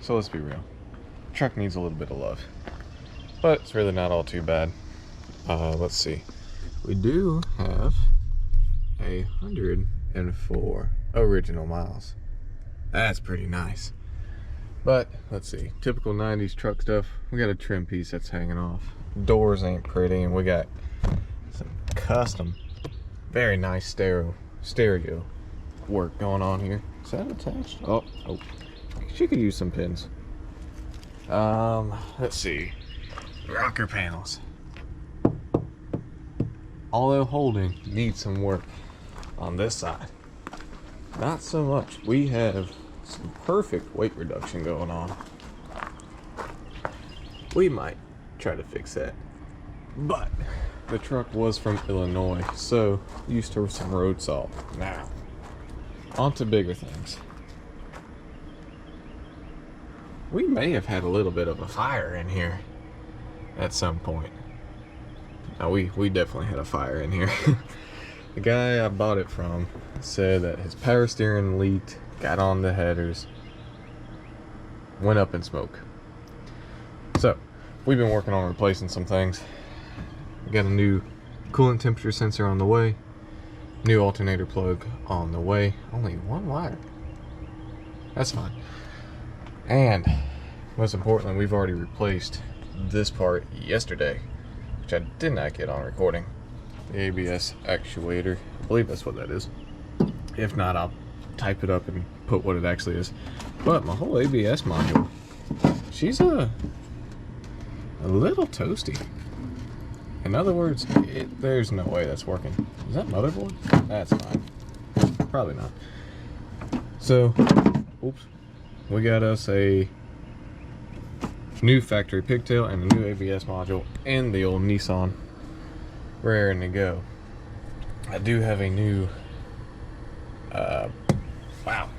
So let's be real. Truck needs a little bit of love, but it's really not all too bad. Let's see. We do have 104 original miles. That's pretty nice. But let's see, typical 90s truck stuff. We got a trim piece that's hanging off. Doors ain't pretty, and we got some custom, very nice stereo work going on here. Is that attached? Oh, she could use some pins. Let's see, rocker panels. Although holding needs some work on this side. Not so much. We have some perfect weight reduction going on. We might try to fix that. But the truck was from Illinois, so used to some road salt. Now, on to bigger things. We may have had a little bit of a fire in here at some point. Now, we definitely had a fire in here. The guy I bought it from said that his power steering leaked, got on the headers, went up in smoke. So, we've been working on replacing some things. We got a new coolant temperature sensor on the way, new alternator plug on the way. Only one wire. That's fine. And most importantly, we've already replaced this part yesterday, which I did not get on recording. The ABS actuator. I believe that's what that is. If not, I'll type it up and put what it actually is. But my whole ABS module, she's a little toasty. In other words, there's no way that's working. Is that motherboard? That's fine. Probably not. So, oops. We got us a new factory pigtail and a new ABS module and the old Nissan raring to go. I do have a new wow,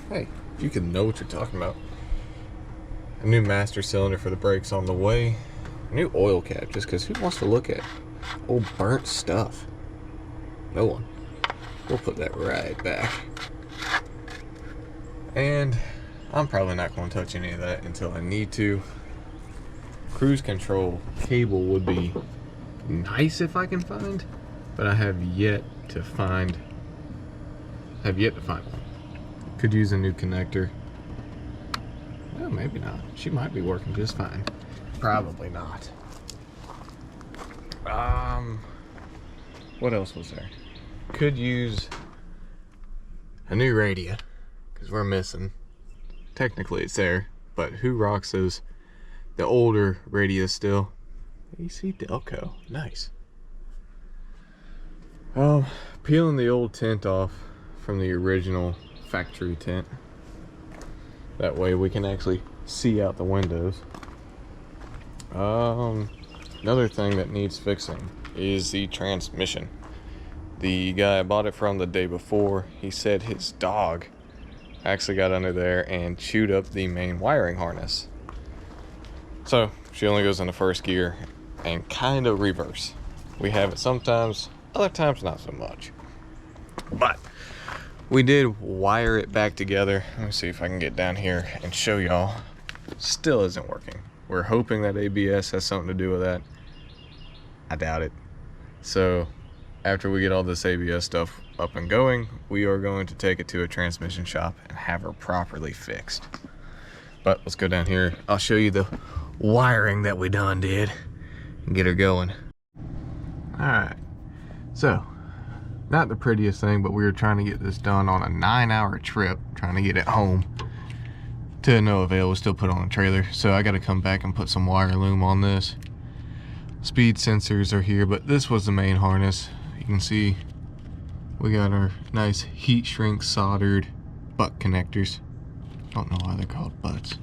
hey, you can know what you're talking about. A new master cylinder for the brakes on the way. A new oil cap, just because who wants to look at old burnt stuff? No one. We'll put that right back. And I'm probably not going to touch any of that until I need to. Cruise control cable would be nice if I can find, but I have yet to find one. Could use a new connector. Well, maybe not. She might be working just fine. Probably not. What else was there? Could use a new radio, because we're missing. Technically it's there, but who rocks those, the older radios still? AC Delco, nice. Peeling the old tint off from the original factory tint. That way we can actually see out the windows. Another thing that needs fixing is the transmission. The guy I bought it from the day before, he said his dog actually got under there and chewed up the main wiring harness. So she only goes into first gear and kind of reverse. We have it sometimes, other times not so much. But we did wire it back together. Let me see if I can get down here and show y'all. Still isn't working. We're hoping that ABS has something to do with that. I doubt it. So after we get all this ABS stuff up and going, we are going to take it to a transmission shop and have her properly fixed. But let's go down here. I'll show you the wiring that we done did and get her going. Alright, so not the prettiest thing, but we were trying to get this done on a 9-hour trip, trying to get it home. To no avail. We still put it on a trailer, so I got to come back and put some wire loom on this. Speed sensors are here, but this was the main harness. You can see we got our nice heat shrink soldered butt connectors. Don't know why they're called butts,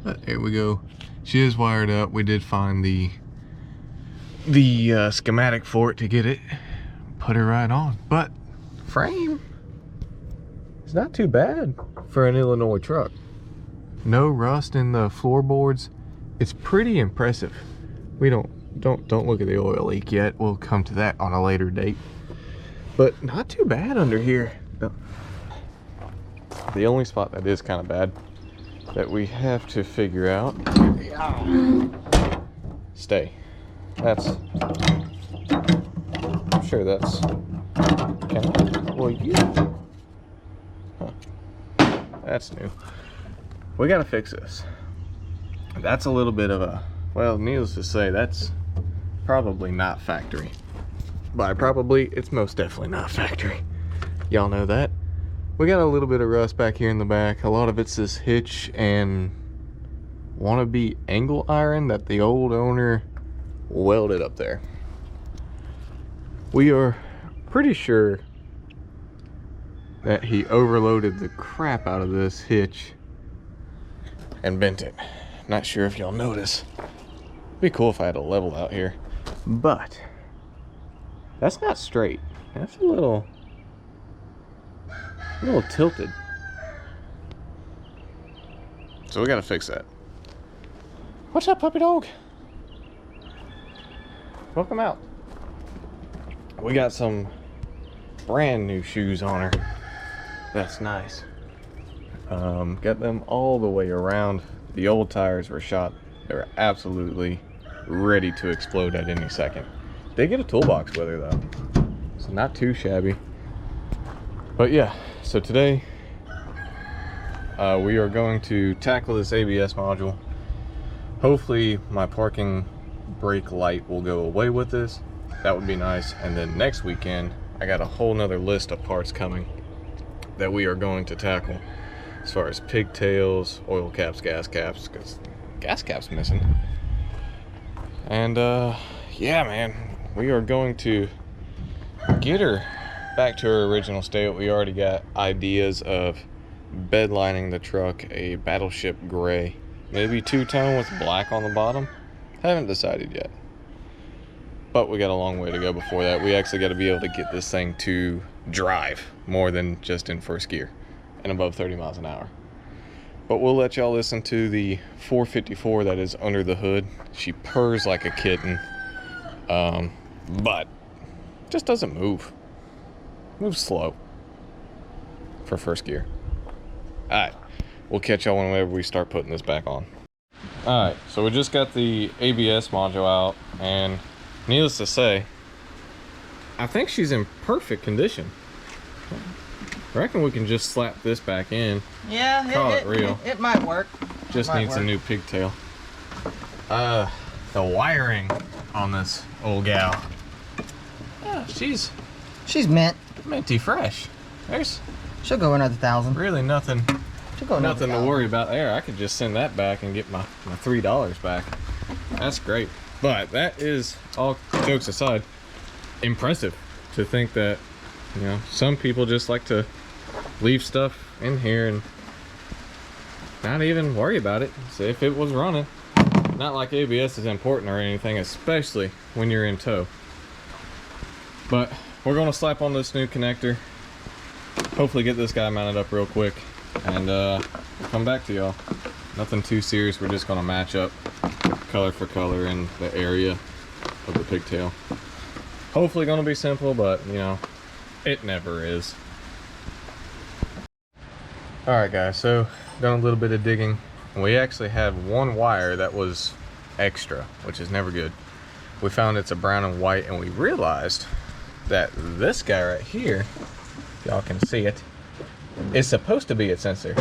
but there we go. She is wired up. We did find the schematic for it to get it, put her right on. But frame is not too bad for an Illinois truck. No rust in the floorboards. It's pretty impressive. We don't look at the oil leak yet. We'll come to that on a later date. But not too bad under here. The only spot that is kind of bad that we have to figure out. Stay. That's... I'm sure that's... Can I? Well, you... Huh. That's new. We gotta fix this. That's a little bit of a... Well, needless to say, that's probably not factory. By probably, it's most definitely not factory. Y'all know that. We got a little bit of rust back here in the back. A lot of it's this hitch and wannabe angle iron that the old owner welded up there. We are pretty sure that he overloaded the crap out of this hitch and bent it. Not sure if y'all notice. It'd be cool if I had a level out here, but that's not straight. That's a little tilted. So we gotta fix that. What's up, puppy dog? Welcome out. We got some brand new shoes on her. That's nice. Got them all the way around. The old tires were shot. They were absolutely ready to explode at any second. They get a toolbox with her though, so not too shabby. But yeah, so today we are going to tackle this ABS module. Hopefully my parking brake light will go away with this. That would be nice. And then next weekend I got a whole nother list of parts coming that we are going to tackle, as far as pigtails, oil caps, gas caps, because gas caps missing. And yeah, man, we are going to get her back to her original state. We already got ideas of bed lining the truck a battleship gray, maybe two-tone with black on the bottom. Haven't decided yet, but we got a long way to go before that. We actually got to be able to get this thing to drive more than just in first gear and above 30 miles an hour. But we'll let y'all listen to the 454 that is under the hood. She purrs like a kitten, but just doesn't move. Moves slow for first gear. Alright, we'll catch y'all whenever we start putting this back on. Alright, so we just got the ABS module out, and needless to say, I think she's in perfect condition. I reckon we can just slap this back in. Yeah, call it real. It might work. Just needs a new pigtail. The wiring on this old gal. Yeah, she's mint. minty fresh. She'll go another 1,000. Really nothing. She'll go nothing to worry about there. I could just send that back and get my $3 back. That's great. But that is, all jokes aside, impressive to think that, you know, some people just like to leave stuff in here and not even worry about it. See if it was running. Not like ABS is important or anything, especially when you're in tow. But we're going to slap on this new connector. Hopefully get this guy mounted up real quick, and we'll come back to y'all. Nothing too serious. We're just going to match up color for color in the area of the pigtail. Hopefully going to be simple, but you know, it never is. Alright guys, so done a little bit of digging, and we actually had one wire that was extra, which is never good. We found it's a brown and white, and we realized that this guy right here, y'all can see it, is supposed to be a sensor.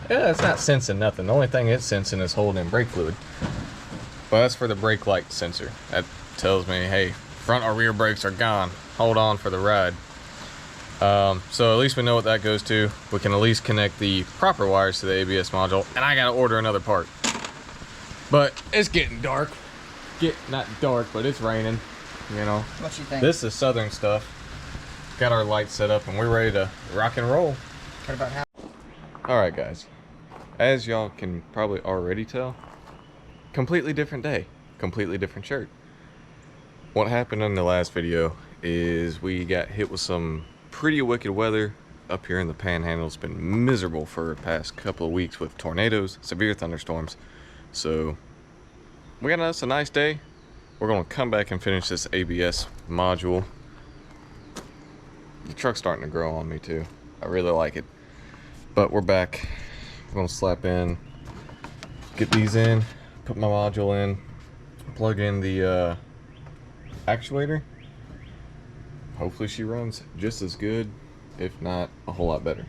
Yeah, it's not sensing nothing. The only thing it's sensing is holding in brake fluid. But that's for the brake light sensor. That tells me, hey, front or rear brakes are gone. Hold on for the ride. So at least we know what that goes to. We can at least connect the proper wires to the ABS module, and I gotta order another part. But it's getting dark. Not dark, but it's raining, you know. What you think? This is southern stuff. Got our lights set up and we're ready to rock and roll. What about how? Alright guys, as y'all can probably already tell, completely different day, completely different shirt. What happened in the last video is we got hit with some pretty wicked weather up here in the Panhandle. It's been miserable for the past couple of weeks with tornadoes, severe thunderstorms. So we got us a nice day. We're going to come back and finish this ABS module. The truck's starting to grow on me too. I really like it. But we're back. We're going to slap in get these in, put my module in, plug in the actuator. Hopefully she runs just as good, if not a whole lot better.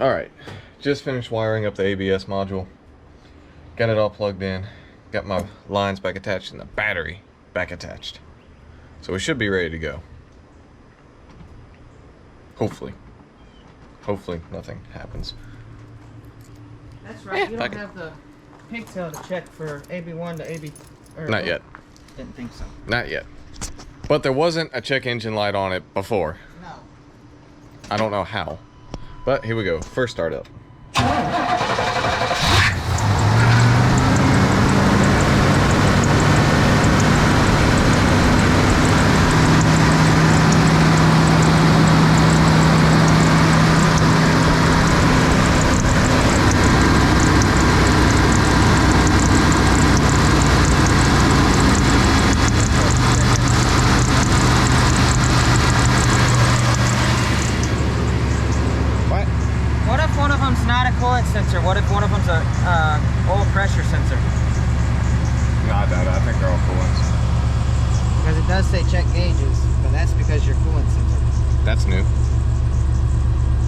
Alright, just finished wiring up the ABS module. Got it all plugged in. Got my lines back attached and the battery back attached. So we should be ready to go. Hopefully. Hopefully nothing happens. That's right, you don't have the pigtail to check for AB1 to AB... Not yet. Didn't think so. Not yet. But there wasn't a check engine light on it before. No. I don't know how. But here we go. First start up. Sensor. What if one of them's a oil pressure sensor? No, I doubt it. I think they're all coolants. Because it does say check gauges, but that's because your coolant sensor. That's new.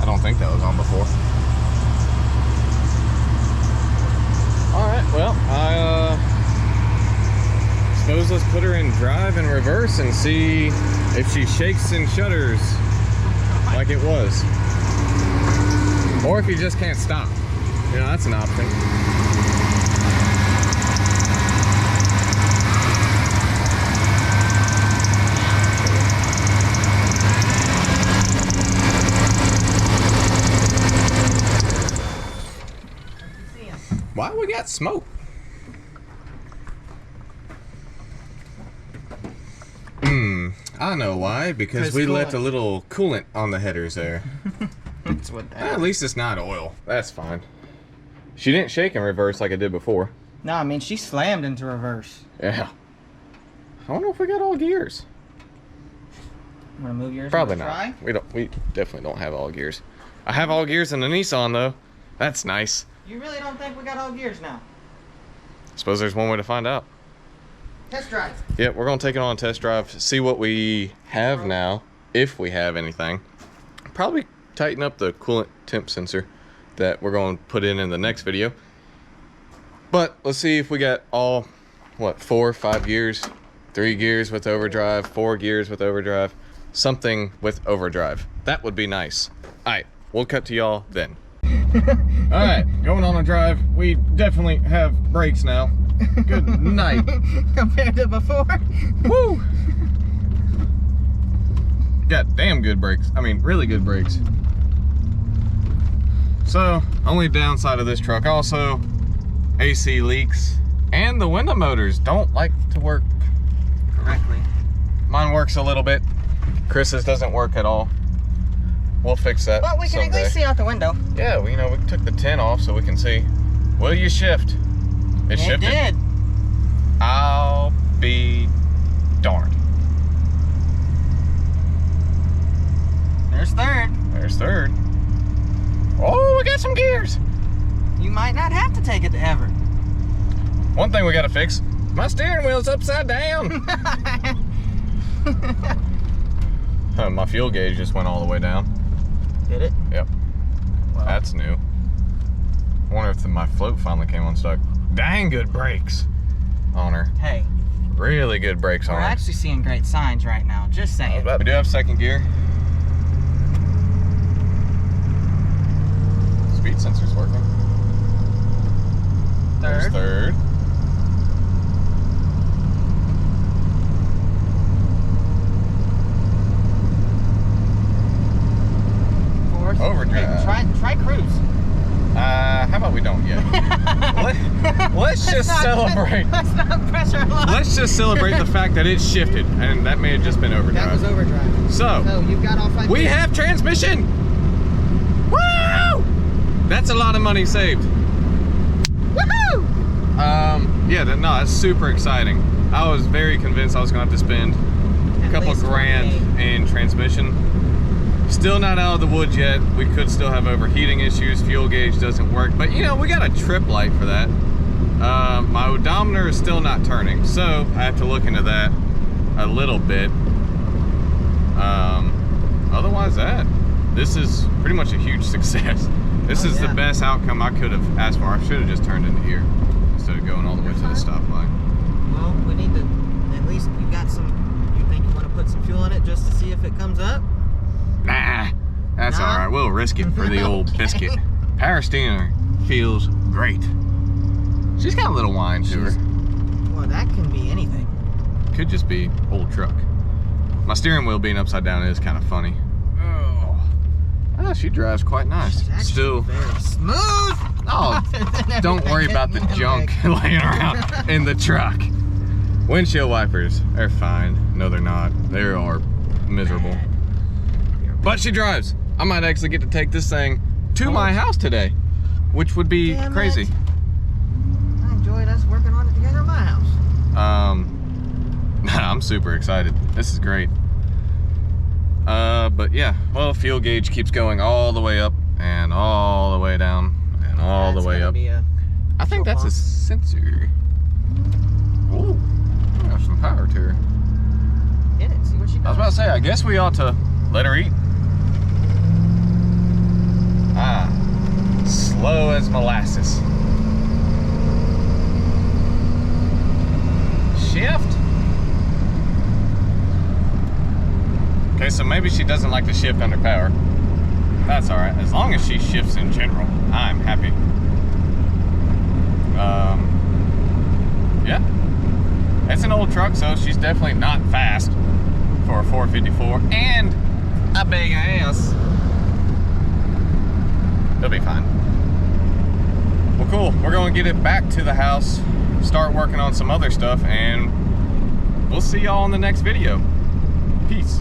I don't think that was on before. Alright, well, I suppose let's put her in drive and reverse and see if she shakes and shudders like it was. Or if you just can't stop. You know, that's an option. Why we got smoke? I know why. Because we left a little coolant on the headers there. That's what that At least it's not oil. That's fine. She didn't shake in reverse like I did before. No, I mean, she slammed into reverse. Yeah. I don't know if we got all gears. Want to move yours? Probably not. We definitely don't have all gears. I have all gears in the Nissan though. That's nice. You really don't think we got all gears now? Suppose there's one way to find out. Test drive. Yeah, we're gonna take it on a test drive, see what we have now, if we have anything. Probably tighten up the coolant temp sensor that we're going to put in the next video. But let's see if we got all, what, 4 or 5 gears, 3 gears with overdrive, 4 gears with overdrive, something with overdrive. That would be nice. Alright, we'll cut to y'all then. Alright, going on a drive. We definitely have brakes now. Good night. Compared to before? Woo! Got damn good brakes. I mean, really good brakes. So, only downside of this truck also, AC leaks, and the window motors don't like to work correctly. Mine works a little bit. Chris's doesn't work at all. We'll fix that Well, we can someday. at least see out the window. Yeah, well, you know, we took the tint off so we can see. Will you shift? It shifted. It did. I'll be darned. take it to ever. One thing we gotta fix, my steering wheel's upside down. My fuel gauge just went all the way down. Did it? Yep. Well, that's new. I wonder if my float finally came unstuck. Dang good brakes on her. Hey. Really good brakes on her. We're actually seeing great signs right now, just saying. We do have second gear. Speed sensor's working. Third. There's third. Fourth. Overdrive. Hey, try cruise. How about we don't yet? Let's just celebrate. Let's not pressure a lot. Let's just celebrate the fact that it shifted, and that may have just been overdrive. That was overdrive. So you've got all 5 we gears. have transmission. Woo! That's a lot of money saved. Woohoo! Yeah, no, that's super exciting. I was very convinced I was gonna have to spend a couple grand in transmission. Still not out of the woods yet. We could still have overheating issues. Fuel gauge doesn't work, but you know, we got a trip light for that. My odometer is still not turning, so I have to look into that a little bit. Otherwise this is pretty much a huge success. This is the best outcome I could have asked for. I should have just turned into here instead of going all the way to the stoplight. Well, we need to, at least you got some, you think you want to put some fuel in it just to see if it comes up? Nah, that's all right. We'll risk it for the old biscuit. Power steering feels great. She's got a little whine to her. Well, that can be anything. Could just be old truck. My steering wheel being upside down is kind of funny. Oh, she drives quite nice. Still very smooth. Oh, don't worry about the junk laying around in the truck. Windshield wipers, they're fine. No, they're not. They are miserable. But she drives. I might actually get to take this thing to my house today, which would be crazy. I enjoyed us working on it together at my house. I'm super excited. This is great. But yeah, well, fuel gauge keeps going all the way up and all the way down and all the way up. I think that's a sensor. Ooh, got some power to her. Hit it, see what she does. I was about to say, I guess we ought to let her eat. Slow as molasses. Shift. Okay, so maybe she doesn't like to shift under power. That's all right. As long as she shifts in general, I'm happy. Yeah. It's an old truck, so she's definitely not fast for a 454 and a big ass. It'll be fine. Well, cool. We're going to get it back to the house, start working on some other stuff, and we'll see y'all in the next video. Peace.